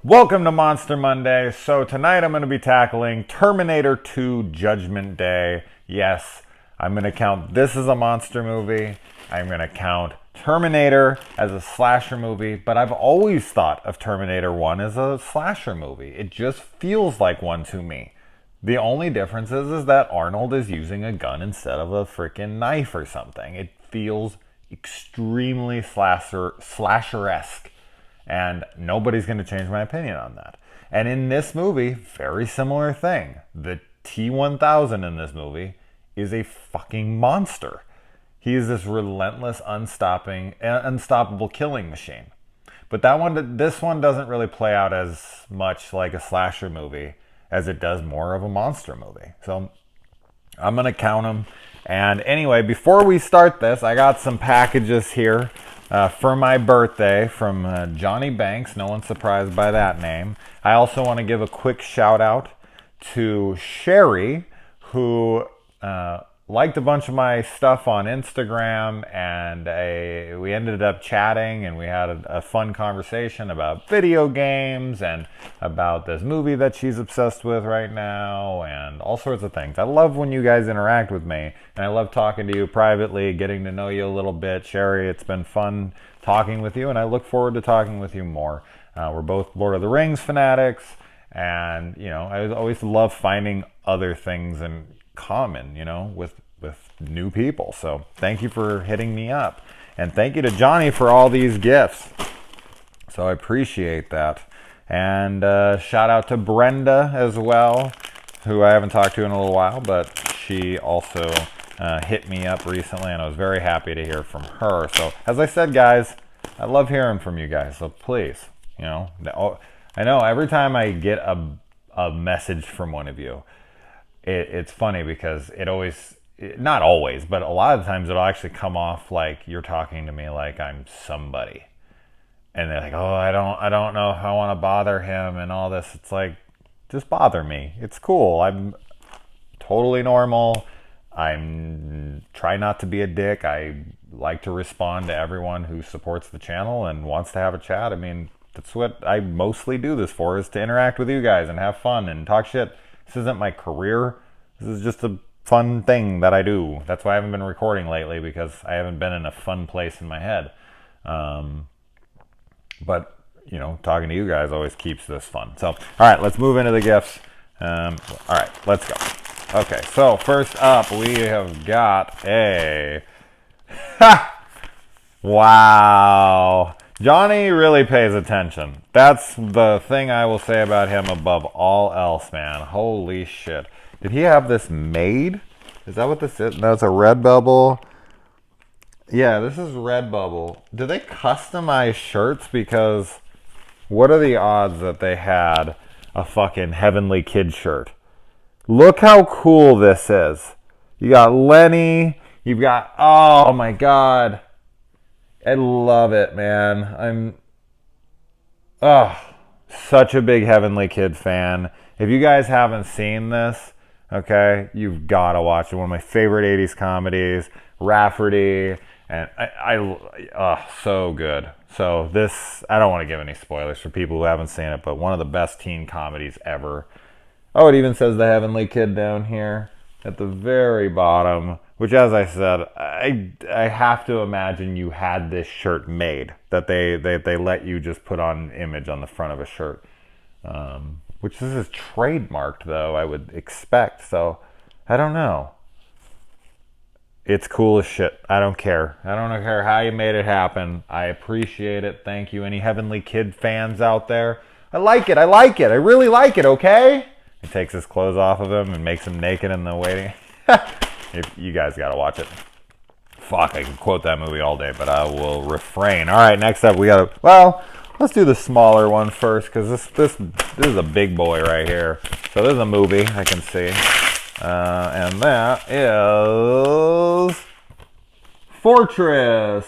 Welcome to Monster Monday. So tonight I'm going to be tackling Terminator 2 Judgment Day. Yes, I'm going to count this as a monster movie. I'm going to count Terminator as a slasher movie, but I've always thought of Terminator 1 as a slasher movie. It just feels like one to me. The only difference is that Arnold is using a gun instead of a freaking knife or something. It feels extremely slasher-esque. And nobody's going to change my opinion on that. And in this movie, very similar thing. The T-1000 in this movie is a fucking monster. He is this relentless, unstoppable killing machine. But this one doesn't really play out as much like a slasher movie as it does more of a monster movie. So I'm going to count them. And anyway, before we start this, I got some packages here. For my birthday from Johnny Banks. No one's surprised by that name. I also want to give a quick shout out to Sherry, who liked a bunch of my stuff on Instagram, and we ended up chatting, and we had a fun conversation about video games and about this movie that she's obsessed with right now and all sorts of things. I love when you guys interact with me, and I love talking to you privately, getting to know you a little bit. Sherry, it's been fun talking with you, and I look forward to talking with you more. We're both Lord of the Rings fanatics, and I always love finding other things in common, with new people. So thank you for hitting me up, and thank you to Johnny for all these gifts. So I appreciate that. And shout out to Brenda as well, who I haven't talked to in a little while, but she also hit me up recently, and I was very happy to hear from her. So as I said, guys, I love hearing from you guys. So please, I know every time I get a message from one of you, it's funny because not always, but a lot of times it'll actually come off like you're talking to me like I'm somebody. And they're like, oh, I don't know if I want to bother him and all this. It's like, just bother me. It's cool. I'm totally normal. I'm try not to be a dick. I like to respond to everyone who supports the channel and wants to have a chat. I mean, that's what I mostly do this for, is to interact with you guys and have fun and talk shit. This isn't my career. This is just a fun thing that I do. That's why I haven't been recording lately, because I haven't been in a fun place in my head. But, talking to you guys always keeps this fun. So, all right, let's move into the gifts. All right, let's go. Okay, so first up, we have got a... Wow. Johnny really pays attention. That's the thing I will say about him above all else, man. Holy shit. Did he have this made? Is that what this is? No, it's a Redbubble. Yeah, this is Redbubble. Do they customize shirts? Because what are the odds that they had a fucking Heavenly Kid shirt? Look how cool this is. You got Lenny. You've got... Oh, my God. I love it, man. I'm such a big Heavenly Kid fan. If you guys haven't seen this, okay, you've got to watch it. One of my favorite 80s comedies, Rafferty, and so good. So this, I don't want to give any spoilers for people who haven't seen it, but one of the best teen comedies ever. Oh, it even says the Heavenly Kid down here at the very bottom, which, as I said, I have to imagine you had this shirt made, that they let you just put on an image on the front of a shirt, which this is trademarked, though, I would expect. So I don't know. It's cool as shit. I don't care. I don't care how you made it happen. I appreciate it. Thank you. Any Heavenly Kid fans out there? I like it. I like it. I really like it, okay? He takes his clothes off of him and makes him naked in the waiting. You guys got to watch it. Fuck, I can quote that movie all day, but I will refrain. All right, next up we got to... Well, let's do the smaller one first, because this is a big boy right here. So this is a movie I can see. And that is... Fortress,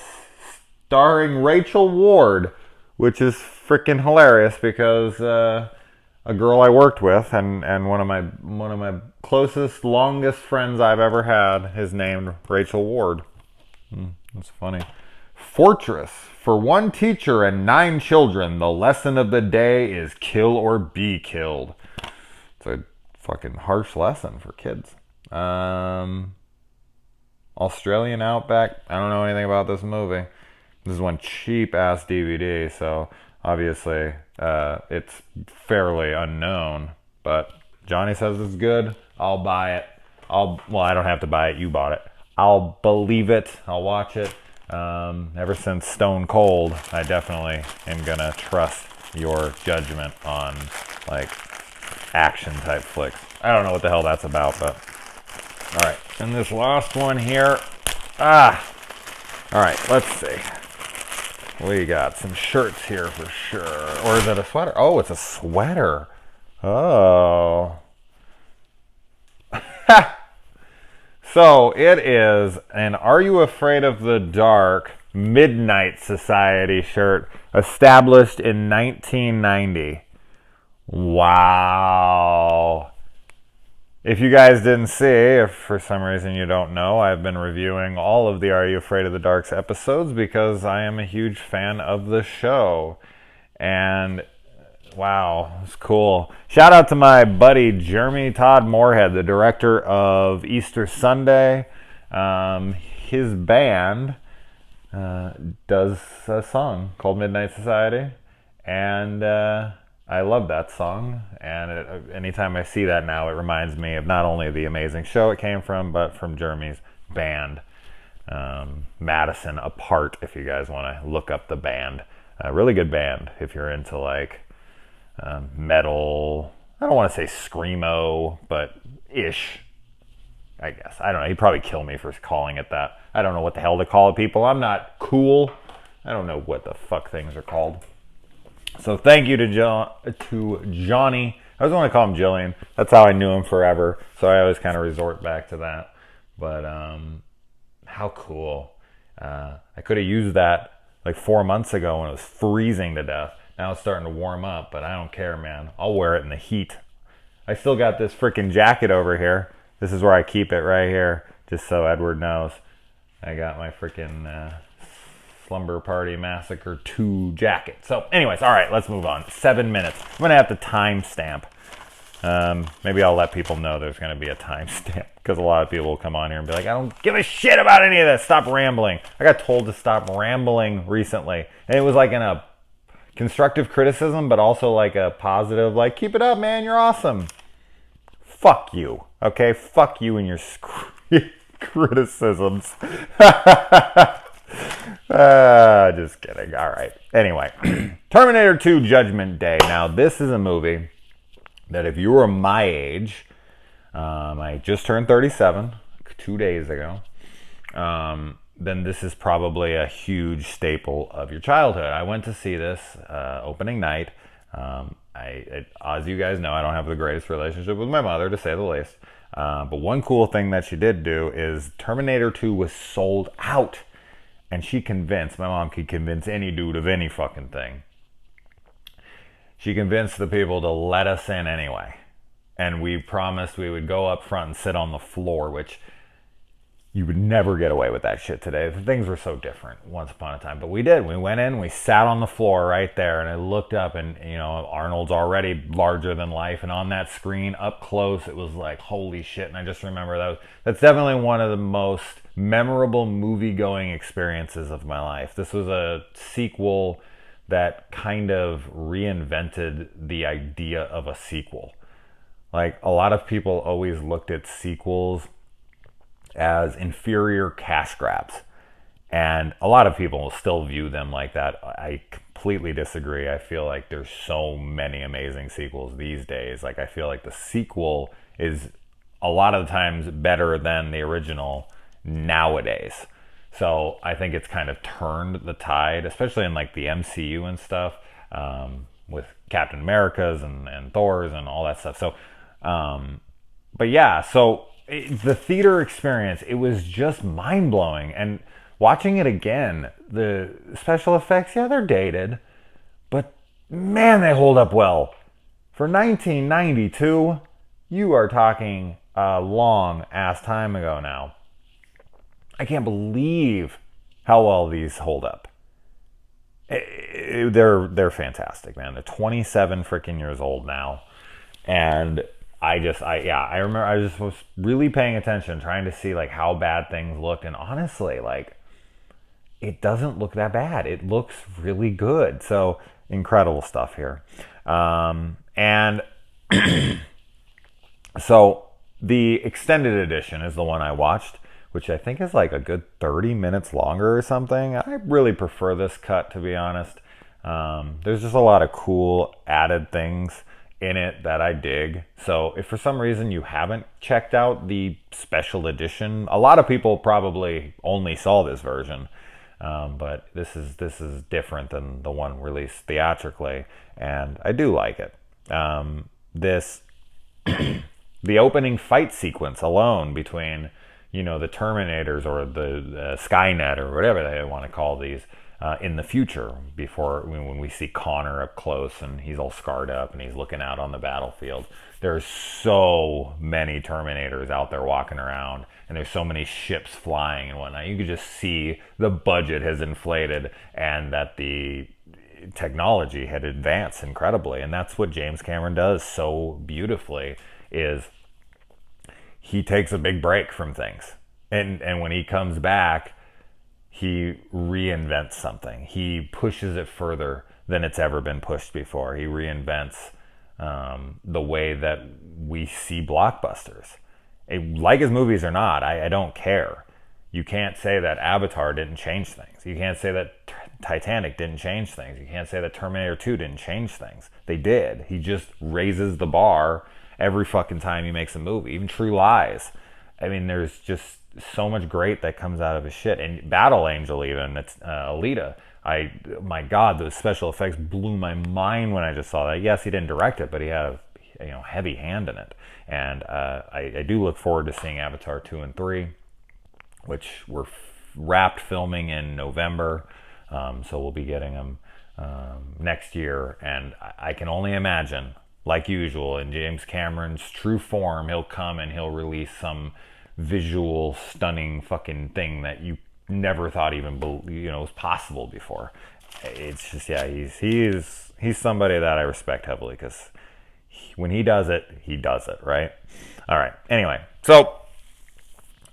starring Rachel Ward, which is freaking hilarious because... a girl I worked with, and one of my closest, longest friends I've ever had is named Rachel Ward. That's funny. Fortress. For one teacher and 9 children, the lesson of the day is kill or be killed. It's a fucking harsh lesson for kids. Australian Outback. I don't know anything about this movie. This is one cheap ass DVD, so obviously it's fairly unknown. But Johnny says it's good. I'll buy it. Well, I don't have to buy it. You bought it. I'll believe it. I'll watch it. Ever since Stone Cold, I definitely am gonna trust your judgment on like action type flicks. I don't know what the hell that's about, but all right. And this last one here. All right. Let's see. We got some shirts here for sure. Or is it a sweater? Oh, it's a sweater. Oh. So it is an Are You Afraid of the Dark Midnight Society shirt established in 1990. Wow. If you guys didn't see, if for some reason you don't know, I've been reviewing all of the Are You Afraid of the Dark's episodes because I am a huge fan of the show. And wow, it's cool. Shout out to my buddy Jeremy Todd Moorhead, the director of Easter Sunday. His band does a song called Midnight Society, and I love that song. And anytime I see that now, it reminds me of not only the amazing show it came from, but from Jeremy's band, Madison Apart, if you guys want to look up the band. A really good band if you're into like metal. I don't want to say screamo, but ish, I guess. I don't know. He'd probably kill me for calling it that. I don't know what the hell to call it, people. I'm not cool. I don't know what the fuck things are called. So thank you to Johnny. I was going to call him Jillian. That's how I knew him forever. So I always kind of resort back to that. But how cool. I could have used that like 4 months ago when it was freezing to death. Now it's starting to warm up, but I don't care, man. I'll wear it in the heat. I still got this freaking jacket over here. This is where I keep it right here, just so Edward knows. I got my freaking Slumber Party Massacre 2 jacket. So anyways, all right, let's move on. 7 minutes. I'm going to have to timestamp. Maybe I'll let people know there's going to be a timestamp, because a lot of people will come on here and be like, I don't give a shit about any of this. Stop rambling. I got told to stop rambling recently, and it was like in a constructive criticism, but also like a positive, like, keep it up, man, you're awesome. Fuck you, okay? Fuck you and your criticisms. Just kidding. All right. Anyway, Terminator 2 Judgment Day. Now, this is a movie that if you were my age, I just turned 37 2 days ago, then this is probably a huge staple of your childhood. I went to see this opening night. As you guys know, I don't have the greatest relationship with my mother, to say the least. But one cool thing that she did do is Terminator 2 was sold out. And she convinced, my mom could convince any dude of any fucking thing. She convinced the people to let us in anyway. And we promised we would go up front and sit on the floor, which you would never get away with that shit today. Things were so different once upon a time. But we did. We went in, we sat on the floor right there, and I looked up, and, you know, Arnold's already larger than life. And on that screen, up close, it was like, holy shit. And I just remember that's definitely one of the most memorable movie-going experiences of my life. This was a sequel that kind of reinvented the idea of a sequel. Like, a lot of people always looked at sequels as inferior cash grabs, and a lot of people still view them like that. I completely disagree. I feel like there's so many amazing sequels these days. Like, I feel like the sequel is a lot of the times better than the original nowadays. So I think it's kind of turned the tide, especially in like the MCU and stuff, with Captain America's and Thor's and all that stuff. So but yeah, so the theater experience, it was just mind-blowing. And watching it again, the special effects, yeah, they're dated, but man, they hold up well. For 1992, you are talking a long-ass time ago now. I can't believe how well these hold up. They're fantastic, man. They're 27 freaking years old now, and I remember I just was really paying attention, trying to see like how bad things looked, and honestly, like it doesn't look that bad. It looks really good. So incredible stuff here, and so the extended edition is the one I watched, which I think is like a good 30 minutes longer or something. I really prefer this cut, to be honest. There's just a lot of cool added things in it that I dig. So if for some reason you haven't checked out the special edition, a lot of people probably only saw this version, but this is different than the one released theatrically, and I do like it. The opening fight sequence alone between, you know, the Terminators or the Skynet or whatever they want to call these in the future, before when we see Connor up close and he's all scarred up and he's looking out on the battlefield. There's so many Terminators out there walking around, and there's so many ships flying and whatnot. You could just see the budget has inflated and that the technology had advanced incredibly. And that's what James Cameron does so beautifully, is he takes a big break from things, and when he comes back, he reinvents something. He pushes it further than it's ever been pushed before. He reinvents the way that we see blockbusters. Like his movies or not, I don't care. You can't say that Avatar didn't change things. You can't say that Titanic didn't change things. You can't say that Terminator 2 didn't change things. They did. He just raises the bar every fucking time he makes a movie. Even True Lies. I mean, there's just so much great that comes out of his shit. And Battle Angel, even, it's Alita. My God, those special effects blew my mind when I just saw that. Yes, he didn't direct it, but he had a heavy hand in it. And I do look forward to seeing Avatar 2 and 3, which we're wrapped filming in November. So we'll be getting them next year. And I can only imagine, like usual, in James Cameron's true form, he'll come and he'll release some visual, stunning fucking thing that you never thought even was possible before. It's just, yeah, he's somebody that I respect heavily, because when he does it, right? All right. Anyway, so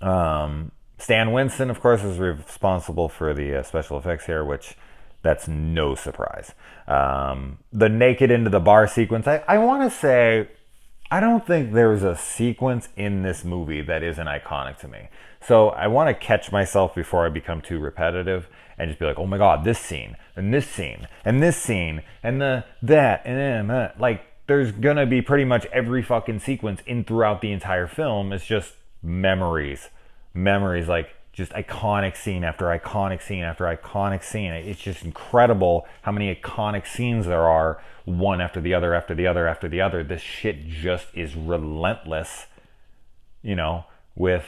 Stan Winston, of course, is responsible for the special effects here, which that's no surprise. The naked into the bar sequence, I want to say, I don't think there's a sequence in this movie that isn't iconic to me. So I want to catch myself before I become too repetitive and just be like, oh my God, this scene, and this scene, and this scene, and that, and then, like, there's gonna be pretty much every fucking sequence in throughout the entire film. It's just memories, like just iconic scene after iconic scene after iconic scene. It's just incredible how many iconic scenes there are, one after the other, after the other, after the other. This shit just is relentless, with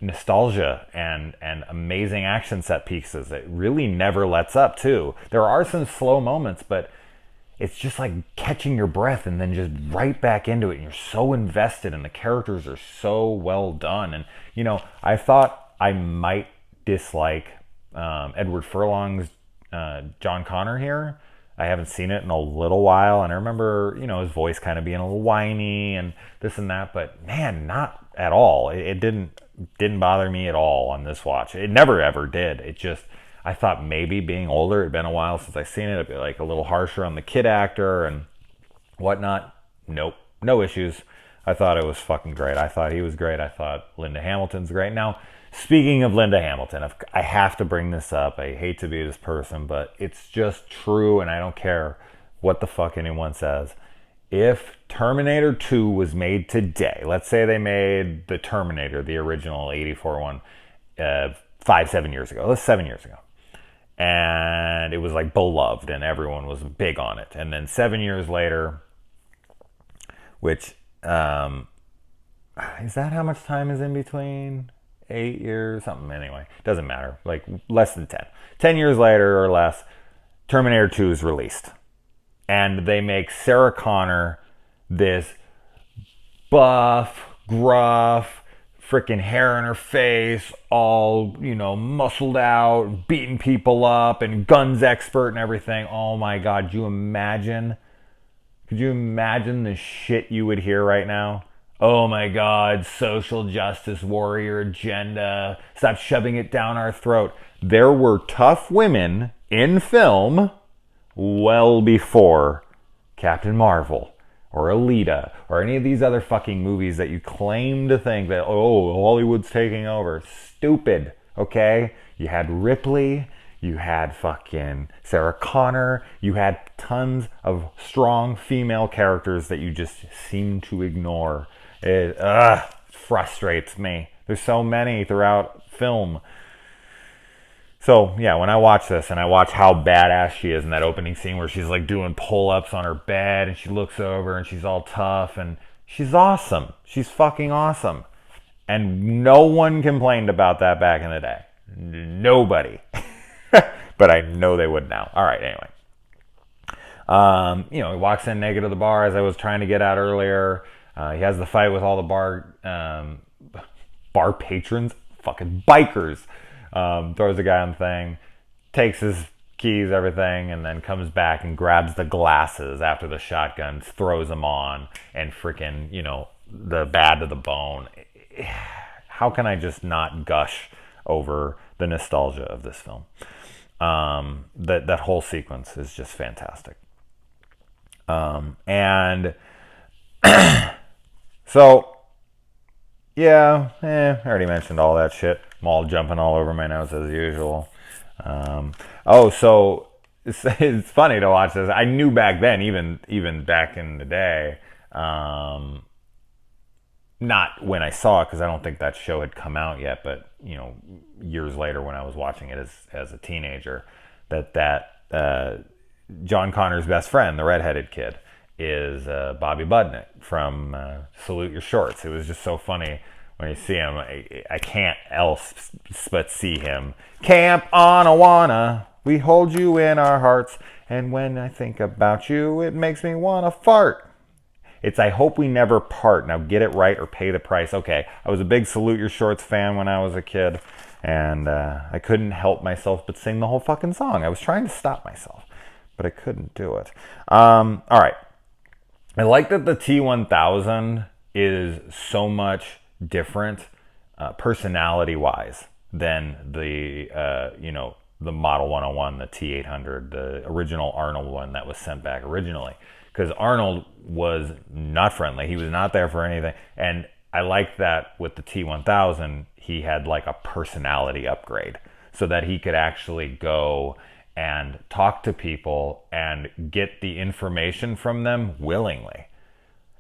nostalgia and amazing action set pieces. It really never lets up, too. There are some slow moments, but it's just like catching your breath and then just right back into it. And you're so invested, and the characters are so well done. And, I thought I might dislike Edward Furlong's John Connor here. I haven't seen it in a little while, and I remember, his voice kind of being a little whiny and this and that, but man, not at all. It didn't bother me at all on this watch. It never ever did. It just, I thought maybe being older, it'd been a while since I've seen it, it'd be like a little harsher on the kid actor and whatnot. Nope, no issues. I thought it was fucking great. I thought he was great. I thought Linda Hamilton's great. Now, speaking of Linda Hamilton, I have to bring this up. I hate to be this person, but it's just true, and I don't care what the fuck anyone says. If Terminator 2 was made today, let's say they made the Terminator, the original 84 one, 7 years ago. Let's 7 years ago. And it was like beloved, and everyone was big on it. And then 7 years later, which, is that how much time is in between? 8 years, something, anyway. Doesn't matter. Like, less than 10. 10 years later or less, Terminator 2 is released. And they make Sarah Connor this buff, gruff, freaking hair in her face, all, muscled out, beating people up, and guns expert and everything. Oh my God, could you imagine the shit you would hear right now? Oh my God, social justice warrior agenda. Stop shoving it down our throat. There were tough women in film well before Captain Marvel or Alita or any of these other fucking movies that you claim to think that, Hollywood's taking over. Stupid, okay? You had Ripley, you had fucking Sarah Connor, you had tons of strong female characters that you just seem to ignore. It frustrates me. There's so many throughout film. So, yeah, when I watch this and I watch how badass she is in that opening scene where she's like doing pull-ups on her bed and she looks over and she's all tough and she's awesome. She's fucking awesome. And no one complained about that back in the day. Nobody. But I know they would now. All right, anyway. He walks in naked to the bar as I was trying to get out earlier. He has the fight with all the bar patrons, fucking bikers. Throws the guy on the thing, takes his keys, everything, and then comes back and grabs the glasses after the shotgun, throws them on, and freaking, the bad to the bone. How can I just not gush over the nostalgia of this film? That whole sequence is just fantastic. And so, yeah, I already mentioned all that shit. I'm all jumping all over my notes as usual. So it's funny to watch this. I knew back then, even back in the day, not when I saw it, because I don't think that show had come out yet, but years later when I was watching it as a teenager, that John Connor's best friend, the redheaded kid, is Bobby Budnick from Salute Your Shorts. It was just so funny when you see him. I can't else but see him. Camp Onawana, we hold you in our hearts, and when I think about you, it makes me want to fart. It's I hope we never part. Now get it right or pay the price. Okay, I was a big Salute Your Shorts fan when I was a kid, and I couldn't help myself but sing the whole fucking song. I was trying to stop myself, but I couldn't do it. All right. I like that the T1000 is so much different personality-wise than the Model 101, the T800, the original Arnold one that was sent back originally. Because Arnold was not friendly. He was not there for anything. And I like that with the T1000, he had like a personality upgrade so that he could actually go and talk to people and get the information from them willingly.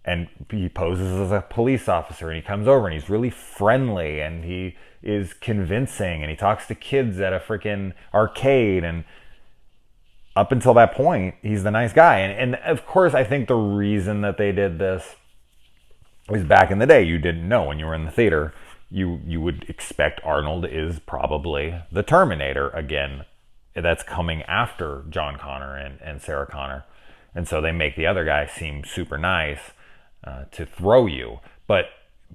And he poses as a police officer, and he comes over and he's really friendly and he is convincing, and he talks to kids at a freaking arcade, and up until that point, he's the nice guy. And of course, I think the reason that they did this was back in the day, you didn't know when you were in the theater, you would expect Arnold is probably the Terminator again. That's coming after John Connor and Sarah Connor. And so they make the other guy seem super nice to throw you. But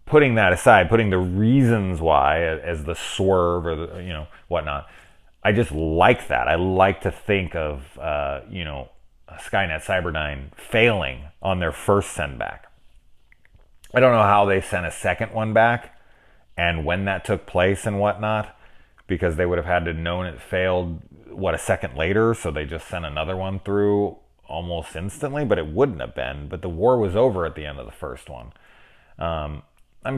putting that aside, putting the reasons why as the swerve or the, whatnot, I just like that. I like to think of, Skynet, Cyberdyne failing on their first send back. I don't know how they sent a second one back and when that took place and whatnot, because they would have had to known it failed, a second later, so they just sent another one through almost instantly, but it wouldn't have been. But the war was over at the end of the first one. I'm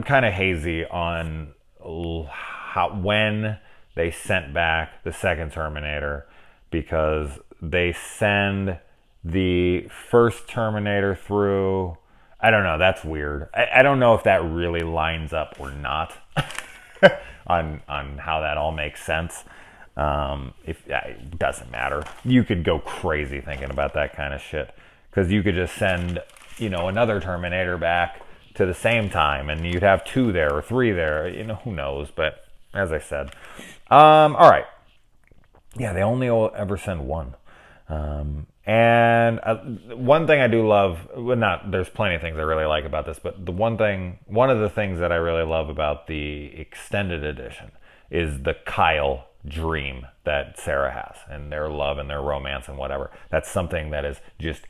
kind of hazy on when they sent back the second Terminator, because they send the first Terminator through. I don't know. That's weird. I don't know if that really lines up or not on how that all makes sense. It doesn't matter. You could go crazy thinking about that kind of shit, because you could just send another Terminator back to the same time, and you'd have 2 there or 3 there. Who knows? But as I said, all right. Yeah, they only ever send 1. And one thing I do love, well, there's plenty of things I really like about this, but one of the things that I really love about the extended edition is the Kyle dream that Sarah has, and their love and their romance and whatever. That's something that is just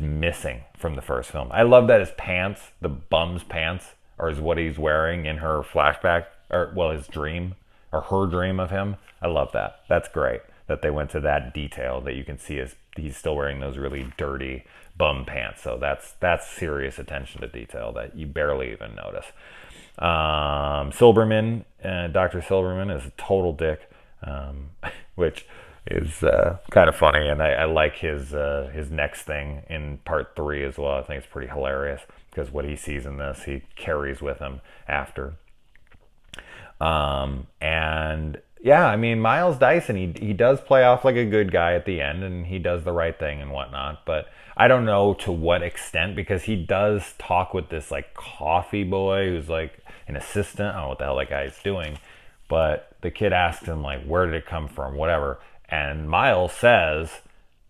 missing from the first film. I love that his pants, the bum's pants, is what he's wearing in her flashback, his dream, or her dream of him. I love that. That's great that they went to that detail, that you can see he's still wearing those really dirty bum pants. So that's serious attention to detail that you barely even notice. Silberman, Dr. Silberman is a total dick, which is kind of funny, and I like his next thing in part 3 as well. I think it's pretty hilarious because what he sees in this, he carries with him after. And yeah, I mean, Miles Dyson, he does play off like a good guy at the end, and he does the right thing and whatnot, but I don't know to what extent, because he does talk with this like coffee boy who's like an assistant. I don't know what the hell that guy's doing, but the kid asks him like, where did it come from, whatever, and Miles says,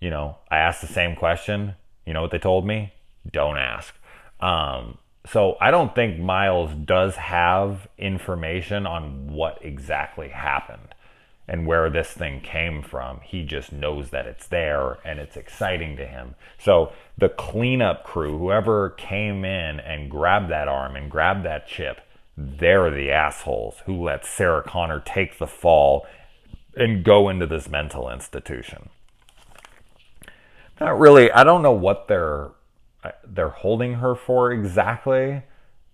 I asked the same question. You know what they told me? Don't ask. So I don't think Miles does have information on what exactly happened and where this thing came from. He just knows that it's there and it's exciting to him. So the cleanup crew, whoever came in and grabbed that arm and grabbed that chip, they're the assholes who let Sarah Connor take the fall and go into this mental institution. Not really. I don't know what they're holding her for exactly.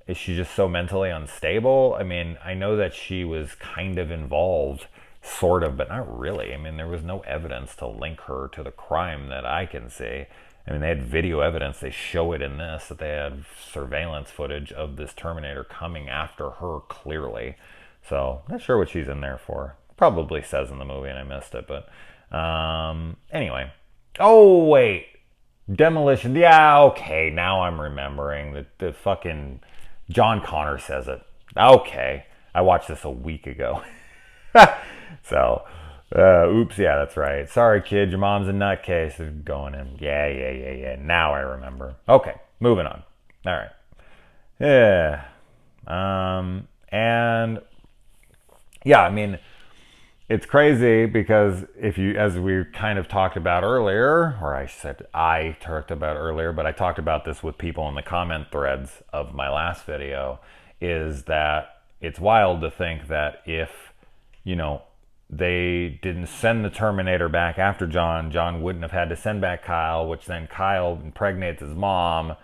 Is she just so mentally unstable? I mean, I know that she was kind of involved, sort of, but not really. I mean, there was no evidence to link her to the crime that I can see. I mean, they had video evidence. They show it in this, that they had surveillance footage of this Terminator coming after her clearly. So, not sure what she's in there for. Probably says in the movie and I missed it, but anyway. Oh, wait. Demolition. Yeah, okay. Now I'm remembering. The fucking John Connor says it. Okay. I watched this a week ago. So, oops. Yeah, that's right. Sorry, kid. Your mom's a nutcase. Going in. Yeah. Now I remember. Okay. Moving on. All right. Yeah. And yeah, I mean, it's crazy because as we kind of talked about earlier, or I talked about earlier, but I talked about this with people in the comment threads of my last video, is that it's wild to think that if, they didn't send the Terminator back after John wouldn't have had to send back Kyle, which then Kyle impregnates his mom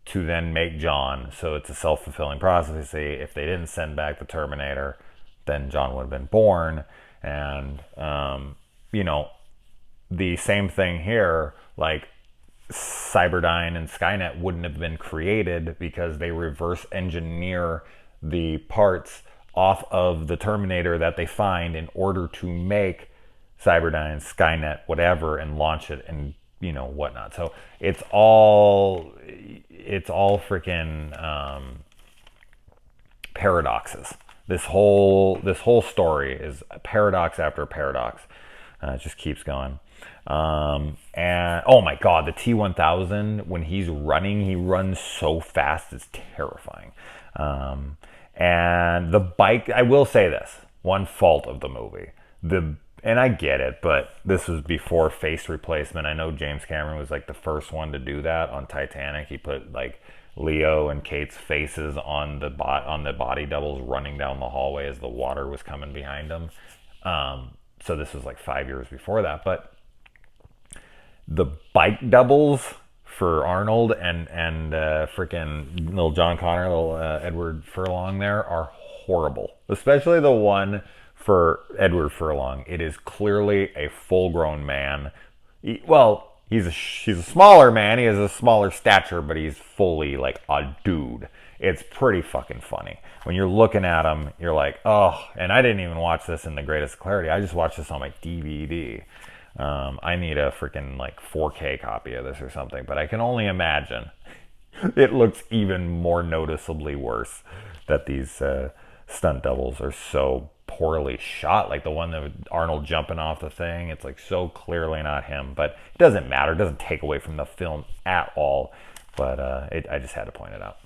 to then make John. So it's a self-fulfilling prophecy. If they didn't send back the Terminator, then John would have been born. And, the same thing here, like Cyberdyne and Skynet wouldn't have been created because they reverse engineer the parts off of the Terminator that they find in order to make Cyberdyne, Skynet, whatever, and launch it and, whatnot. So it's all freaking paradoxes. This whole story is a paradox after paradox. It just keeps going. And oh my God, the T-1000, when he's running, he runs so fast, it's terrifying. And the bike, I will say this, one fault of the movie, and I get it, but this was before face replacement. I know James Cameron was like the first one to do that on Titanic. He put like Leo and Kate's faces on the body doubles running down the hallway as the water was coming behind them. So this was like 5 years before that. But the bike doubles for Arnold and freaking little John Connor, little Edward Furlong there are horrible. Especially the one for Edward Furlong. It is clearly a full-grown man. He's a smaller man. He has a smaller stature, but he's fully like a dude. It's pretty fucking funny. When you're looking at him, you're like, oh, and I didn't even watch this in the greatest clarity. I just watched this on my DVD. I need a freaking like 4K copy of this or something, but I can only imagine it looks even more noticeably worse that these stunt doubles are so poorly shot, like the one that Arnold jumping off the thing. It's like so clearly not him, but it doesn't matter. It doesn't take away from the film at all. But I just had to point it out.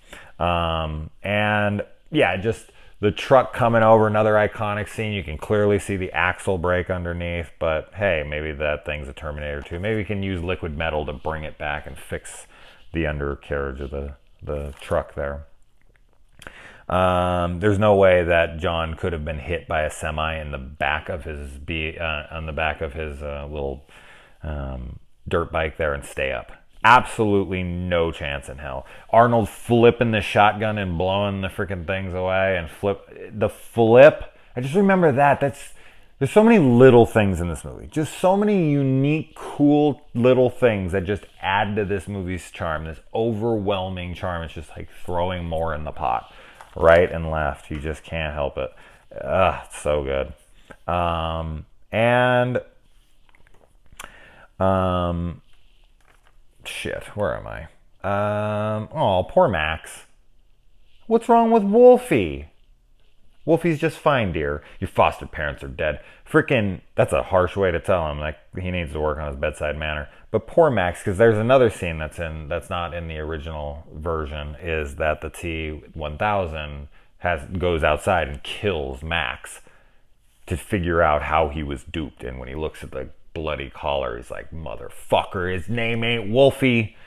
And yeah, just the truck coming over, another iconic scene. You can clearly see the axle break underneath, but hey, maybe that thing's a Terminator 2. Maybe we can use liquid metal to bring it back and fix the undercarriage of the truck there. There's no way that John could have been hit by a semi in the back of his little dirt bike there and stay up. Absolutely no chance in hell. Arnold flipping the shotgun and blowing the freaking things away and the flip. I just remember that. There's so many little things in this movie. Just so many unique, cool little things that just add to this movie's charm. This overwhelming charm. It's just like throwing more in the pot. Right and left. You just can't help it. It's so good. Shit, where am I? Oh, poor Max. What's wrong with Wolfie? Wolfie's just fine, dear. Your foster parents are dead. Freaking, that's a harsh way to tell him. Like, he needs to work on his bedside manner. But poor Max, because there's another scene that's not in the original version, is that the T-1000 goes outside and kills Max to figure out how he was duped. And when he looks at the bloody collar, he's like, motherfucker, his name ain't Wolfie.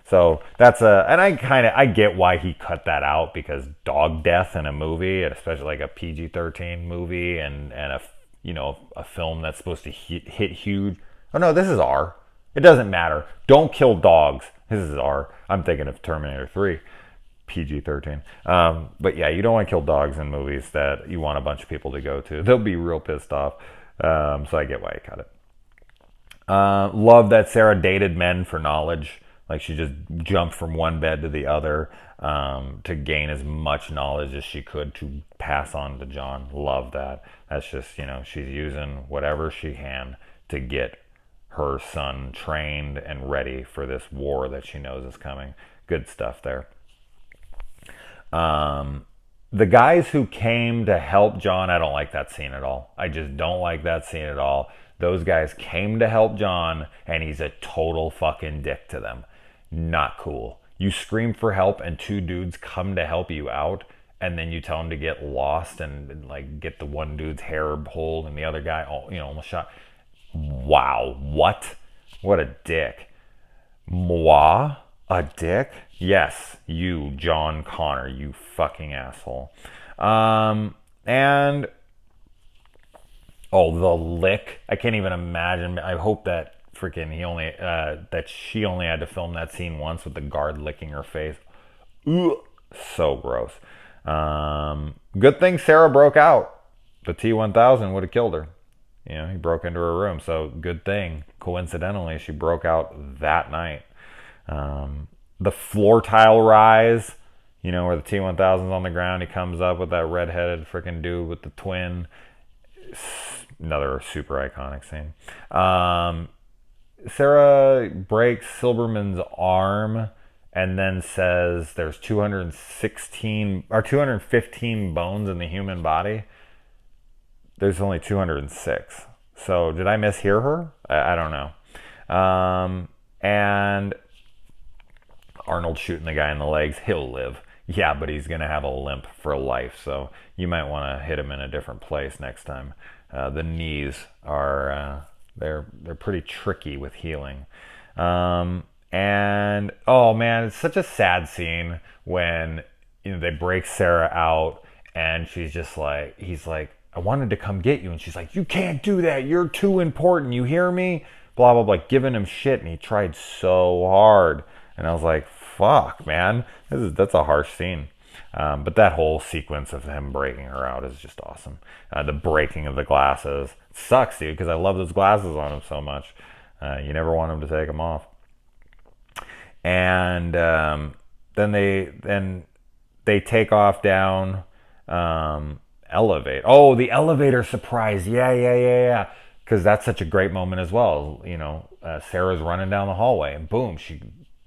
So that's and I get why he cut that out, because dog death in a movie, and especially like a PG-13 movie and a film that's supposed to hit huge. Oh no, this is R. It doesn't matter. Don't kill dogs. This is R. I'm thinking of Terminator 3, PG-13. But yeah, you don't want to kill dogs in movies that you want a bunch of people to go to. They'll be real pissed off. So I get why he cut it. Love that Sarah dated men for knowledge. Like, she just jumped from one bed to the other to gain as much knowledge as she could to pass on to John. Love that. That's just, she's using whatever she can to get her son trained and ready for this war that she knows is coming. Good stuff there. The guys who came to help John, I don't like that scene at all. I just don't like that scene at all. Those guys came to help John, and he's a total fucking dick to them. Not cool. You scream for help, and two dudes come to help you out, and then you tell them to get lost and like get the one dude's hair pulled, and the other guy, almost shot. Wow, what? What a dick. Moi? A dick? Yes, you, John Connor, you fucking asshole. And oh, the lick. I can't even imagine. I hope that freaking that she only had to film that scene once with the guard licking her face. Ugh, so gross. Good thing Sarah broke out. The T-1000 would have killed her. He broke into her room. So good thing, coincidentally, she broke out that night. The floor tile rise, where the T-1000's on the ground. He comes up with that redheaded freaking dude with the twin. Another super iconic scene. Sarah breaks Silberman's arm and then says there's 215 bones in the human body. There's only 206. So did I mishear her? I don't know. And Arnold shooting the guy in the legs. He'll live. Yeah, but he's going to have a limp for life. So you might want to hit him in a different place next time. The knees are, they're pretty tricky with healing. And, oh man, it's such a sad scene when, they break Sarah out and she's just like, he's like, I wanted to come get you. And she's like, you can't do that. You're too important. You hear me? Blah, blah, blah, giving him shit. And he tried so hard. And I was like, fuck, man, that's a harsh scene. But that whole sequence of him breaking her out is just awesome. The breaking of the glasses. It sucks, dude, because I love those glasses on him so much. You never want him to take them off. And then they take off down elevate. Oh, the elevator surprise. Yeah. Because that's such a great moment as well. Sarah's running down the hallway and boom,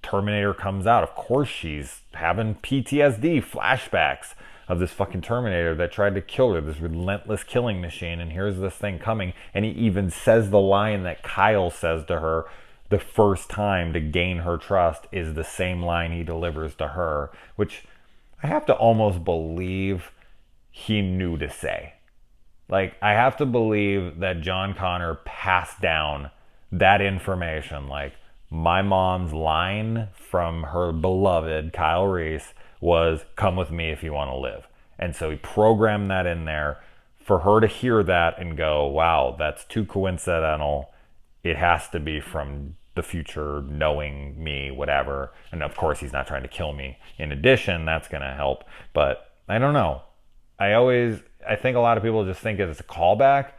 Terminator comes out. Of course she's having PTSD, flashbacks. of this fucking Terminator that tried to kill her, this relentless killing machine, and here's this thing coming, and he even says the line that Kyle says to her the first time to gain her trust is the same line he delivers to her, which I have to almost believe he knew to say. Like, I have to believe that John Connor passed down that information. Like, my mom's line from her beloved Kyle Reese was, "Come with me if you want to live." And so he programmed that in there for her to hear that and go, wow, that's too coincidental. It has to be from the future knowing me, whatever. And of course, he's not trying to kill me. In addition, that's going to help. But I don't know. I think a lot of people just think it's a callback,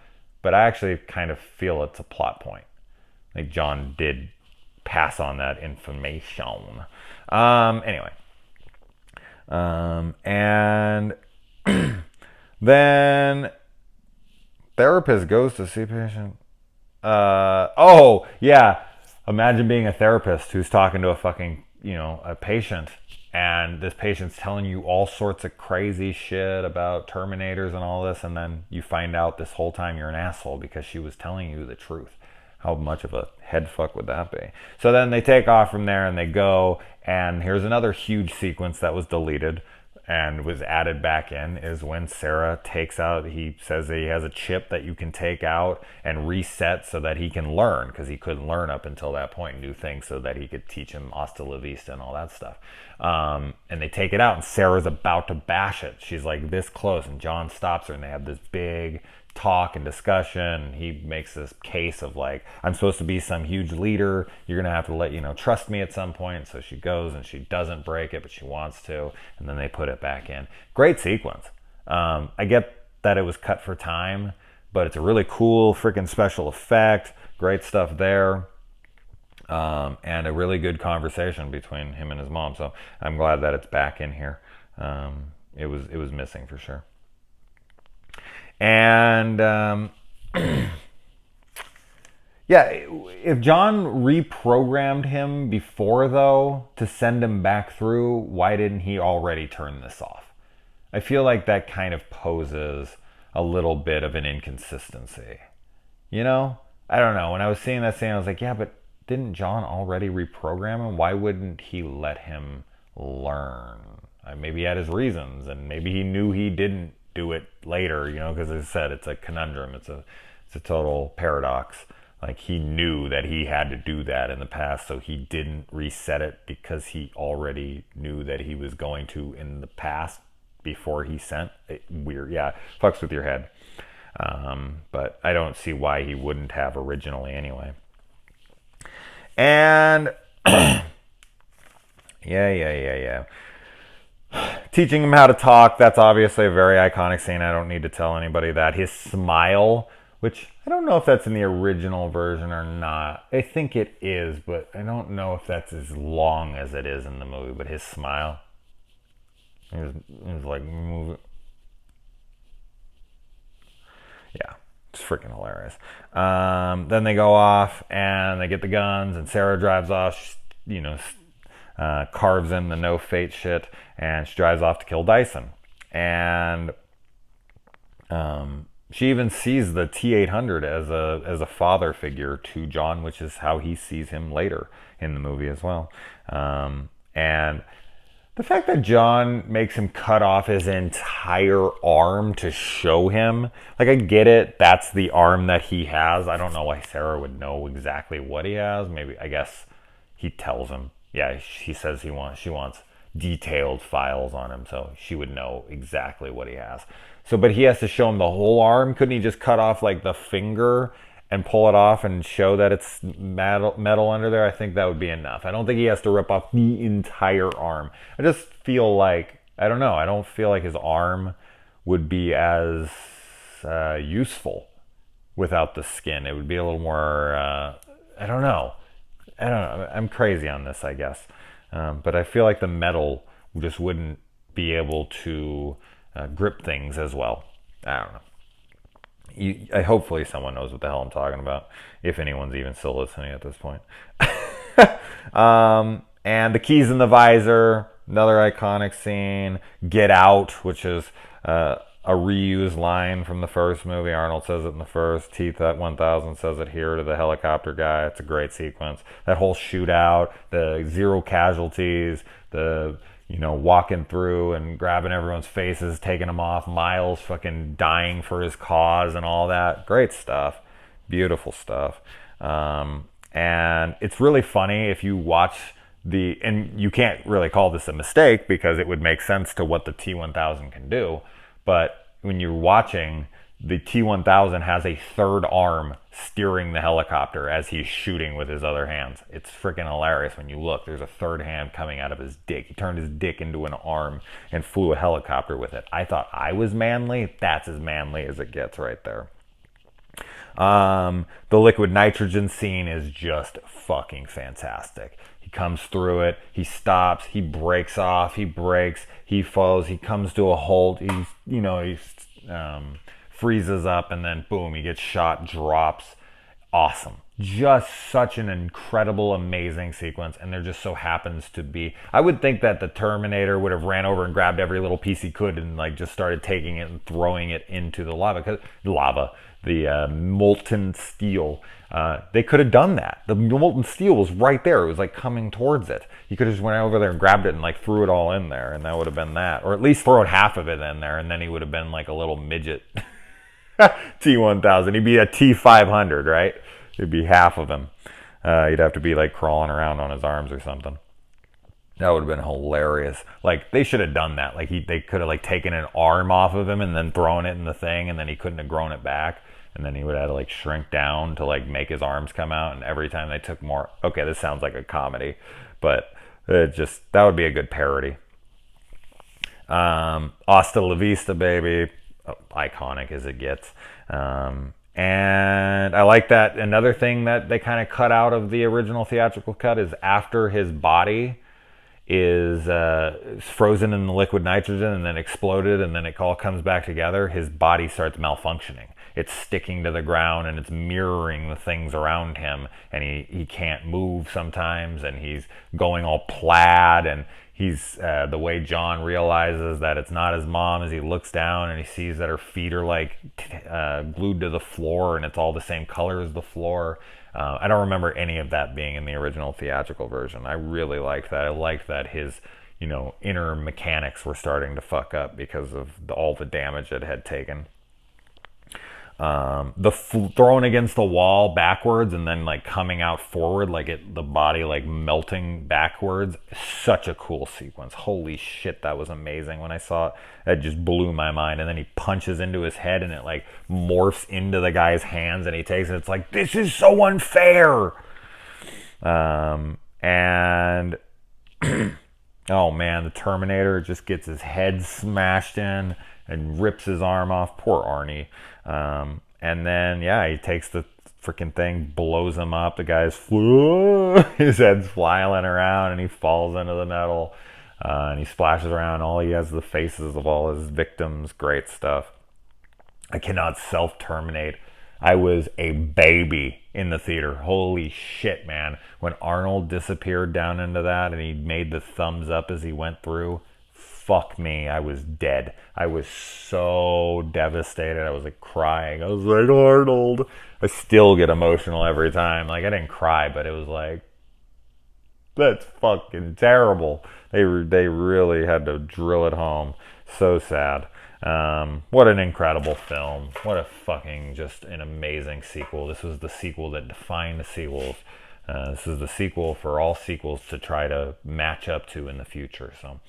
but I actually kind of feel it's a plot point. Like, John did pass on that information. Anyway. And then therapist goes to see patient. Oh, yeah. Imagine being a therapist who's talking to a fucking, a patient, and this patient's telling you all sorts of crazy shit about Terminators and all this, and then you find out this whole time you're an asshole because she was telling you the truth. How much of a head fuck would that be? So then they take off from there and they go, and here's another huge sequence that was deleted and was added back in, is when Sarah takes out, he says that he has a chip that you can take out and reset so that he can learn, because he couldn't learn up until that point, new things, so that he could teach him hasta la vista and all that stuff. And they take it out, and Sarah's about to bash it. She's like this close, and John stops her, and they have this big talk and discussion. He makes this case of like, I'm supposed to be some huge leader, you're gonna have to let trust me at some point. So she goes and she doesn't break it, but she wants to, and then they put it back in. Great sequence. I get that it was cut for time, but it's a really cool freaking special effect. Great stuff there. And a really good conversation between him and his mom. So I'm glad that it's back in here. It was missing for sure. And yeah, if John reprogrammed him before, though, to send him back through, why didn't he already turn this off? I feel like that kind of poses a little bit of an inconsistency. I don't know. When I was seeing that scene, I was like, yeah, but didn't John already reprogram him? Why wouldn't he let him learn? Maybe he had his reasons, and maybe he knew he didn't do it later, because as I said, it's a conundrum. It's a total paradox. Like, he knew that he had to do that in the past, so he didn't reset it because he already knew that he was going to in the past before he sent it. Weird. Yeah, fucks with your head. But I don't see why he wouldn't have originally anyway. And yeah. Teaching him how to talk, that's obviously a very iconic scene. I don't need to tell anybody that. His smile, which I don't know if that's in the original version or not. I think it is, but I don't know if that's as long as it is in the movie. But his smile, he was like, move it. Yeah, it's freaking hilarious. Then they go off and they get the guns, and Sarah drives off, carves in the no fate shit, and she drives off to kill Dyson. And she even sees the T-800 as a father figure to John, which is how he sees him later in the movie as well. And the fact that John makes him cut off his entire arm to show him, like, I get it, that's the arm that he has. I don't know why Sarah would know exactly what he has. Maybe, I guess he tells him. Yeah, she says she wants detailed files on him, so she would know exactly what he has. So, but he has to show him the whole arm. Couldn't he just cut off like the finger and pull it off and show that it's metal under there? I think that would be enough. I don't think he has to rip off the entire arm. I just feel like, I don't know, I don't feel like his arm would be as useful without the skin. It would be a little more, I don't know. I'm crazy on this, I guess. But I feel like the metal just wouldn't be able to grip things as well. I don't know. Hopefully someone knows what the hell I'm talking about, if anyone's even still listening at this point. And the keys in the visor, another iconic scene. Get Out, which is a reused line from the first movie. Arnold says it in the first. T-1000 says it here to the helicopter guy. It's a great sequence. That whole shootout, the zero casualties, the walking through and grabbing everyone's faces, taking them off, Miles fucking dying for his cause and all that. Great stuff. Beautiful stuff. And it's really funny if you watch and you can't really call this a mistake because it would make sense to what the T-1000 can do. But when you're watching, the T-1000 has a third arm steering the helicopter as he's shooting with his other hands. It's freaking hilarious when you look. There's a third hand coming out of his dick. He turned his dick into an arm and flew a helicopter with it. I thought I was manly. That's as manly as it gets right there. The liquid nitrogen scene is just fucking fantastic. He comes through it, he stops, he breaks off, he brakes, he falls, he comes to a halt, he freezes up, and then boom, he gets shot, drops. Awesome. Just such an incredible, amazing sequence, and there just so happens to be... I would think that the Terminator would have ran over and grabbed every little piece he could and just started taking it and throwing it into the lava. The molten steel. They could have done that. The molten steel was right there. It was coming towards it. He could have just went over there and grabbed it and threw it all in there, and that would have been that. Or at least thrown half of it in there, and then he would have been a little midget. T-1000. He'd be a T-500, right? It'd be half of him. He'd have to be crawling around on his arms or something. That would have been hilarious. They should have done that. They could have taken an arm off of him and then thrown it in the thing, and then he couldn't have grown it back. And then he would have to shrink down to make his arms come out. And every time they took more... Okay, this sounds like a comedy, but that would be a good parody. Hasta la vista, baby. Iconic as it gets. And I like that. Another thing that they kind of cut out of the original theatrical cut is after his body is frozen in the liquid nitrogen and then exploded and then it all comes back together, his body starts malfunctioning. It's sticking to the ground and it's mirroring the things around him, and he can't move sometimes, and he's going all plaid, and he's the way John realizes that it's not his mom as he looks down and he sees that her feet are glued to the floor and it's all the same color as the floor. I don't remember any of that being in the original theatrical version. I really liked that. I liked that his inner mechanics were starting to fuck up because of all the damage it had taken. Thrown against the wall backwards and then coming out forward, the body melting backwards. Such a cool sequence. Holy shit, that was amazing. When I saw it, that just blew my mind. And then he punches into his head and it morphs into the guy's hands and he takes it. It's this is so unfair. And oh man, the Terminator just gets his head smashed in and rips his arm off. Poor Arnie. And then, he takes the freaking thing, blows him up. The guy's his head's flailing around, and he falls into the metal. And he splashes around. All he has is the faces of all his victims. Great stuff. I cannot self-terminate. I was a baby in the theater. Holy shit, man. When Arnold disappeared down into that, and he made the thumbs up as he went through, fuck me, I was dead. I was so devastated. I was crying. I was Arnold. I still get emotional every time. I didn't cry, but it was that's fucking terrible. They really had to drill it home. So sad. What an incredible film. What a fucking just an amazing sequel. This was the sequel that defined the sequels. This is the sequel for all sequels to try to match up to in the future. So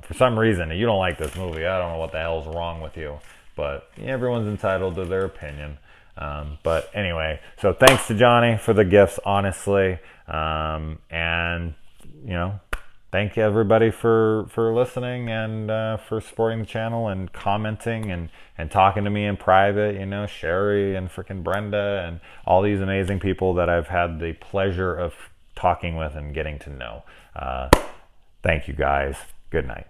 for some reason, you don't like this movie. I don't know what the hell's wrong with you. But everyone's entitled to their opinion. But anyway, so thanks to Johnny for the gifts, honestly. And, thank you everybody for listening and for supporting the channel and commenting and talking to me in private, Sherry and freaking Brenda and all these amazing people that I've had the pleasure of talking with and getting to know. Thank you guys. Good night.